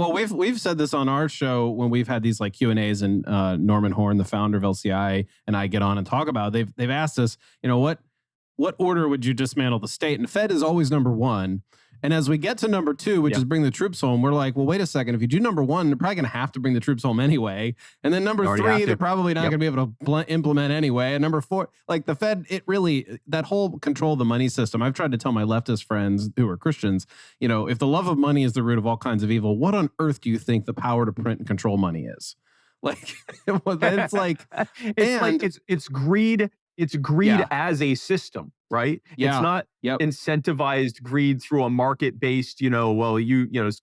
Well, we've said this on our show when we've had these like Q&As, and Norman Horn, the founder of LCI, and I get on and talk about it. They've asked us, what order would you dismantle the state? And the Fed is always number one. And as we get to number two, which is bring the troops home, we're like, well, wait a second. If you do number one, they're probably going to have to bring the troops home anyway. And then number three, they're probably not going to be able to implement anyway. And number four, like the Fed, that whole control of the money system. I've tried to tell my leftist friends who are Christians, if the love of money is the root of all kinds of evil, what on earth do you think the power to print and control money is? Like, it's like, it's greed. It's greed as a system, right? Yeah. It's not incentivized greed through a market-based,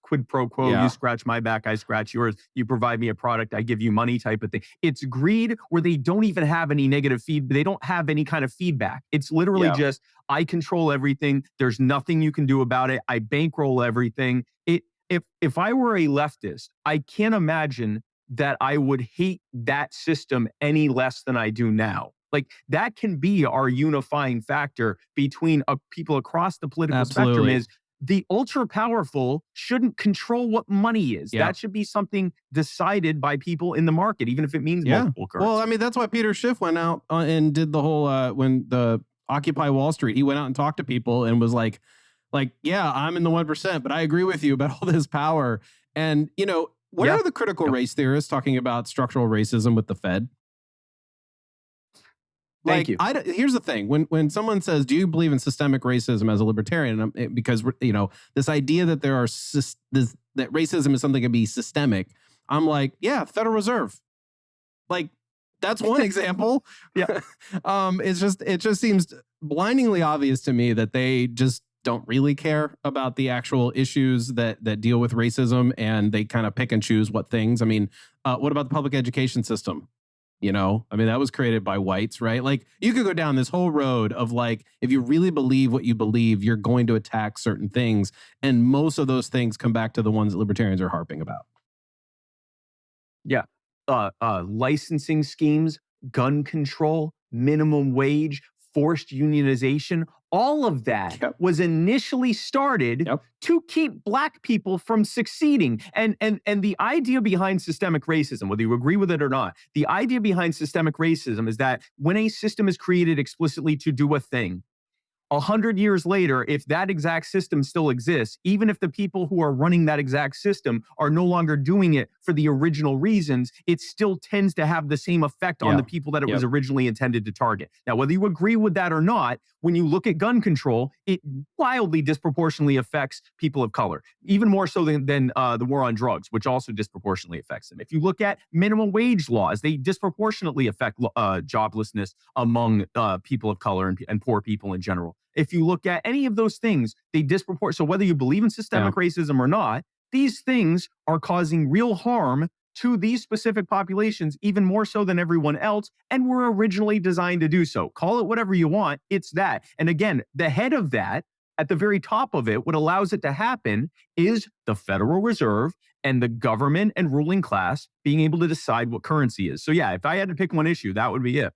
quid pro quo, you scratch my back, I scratch yours, you provide me a product, I give you money type of thing. It's greed where they don't even have any negative feedback. They don't have any kind of feedback. It's literally just, I control everything. There's nothing you can do about it. I bankroll everything. If I were a leftist, I can't imagine that I would hate that system any less than I do now. Like that can be our unifying factor between people across the political spectrum is the ultra powerful shouldn't control what money is. That should be something decided by people in the market, even if it means multiple currencies. Well, I mean, that's why Peter Schiff went out and did the whole, when the Occupy Wall Street, he went out and talked to people and was like, yeah, I'm in the 1%, but I agree with you about all this power. And, what are the critical race theorists talking about structural racism with the Fed? Thank you. Here's the thing. When someone says, do you believe in systemic racism as a libertarian? Because, this idea that that racism is something that can be systemic. I'm like, yeah, Federal Reserve. Like, that's one example. It just seems blindingly obvious to me that they just don't really care about the actual issues that deal with racism, and they kind of pick and choose what things. I mean, what about the public education system? That was created by whites, right? Like, you could go down this whole road of like, if you really believe what you believe, you're going to attack certain things. And most of those things come back to the ones that libertarians are harping about. Yeah. Licensing schemes, gun control, minimum wage, forced unionization, all of that was initially started to keep Black people from succeeding. And the idea behind systemic racism, whether you agree with it or not, the idea behind systemic racism is that when a system is created explicitly to do a thing, 100 years later, if that exact system still exists, even if the people who are running that exact system are no longer doing it for the original reasons, it still tends to have the same effect on the people that it was originally intended to target. Now, whether you agree with that or not, when you look at gun control, it wildly disproportionately affects people of color, even more so than the war on drugs, which also disproportionately affects them. If you look at minimum wage laws, they disproportionately affect joblessness among people of color and poor people in general. If you look at any of those things, they disproportionate. So whether you believe in systemic racism or not, these things are causing real harm to these specific populations, even more so than everyone else, and were originally designed to do so. Call it whatever you want, it's that. And again, the head of that, at the very top of it, what allows it to happen is the Federal Reserve and the government and ruling class being able to decide what currency is. So yeah, if I had to pick one issue, that would be it.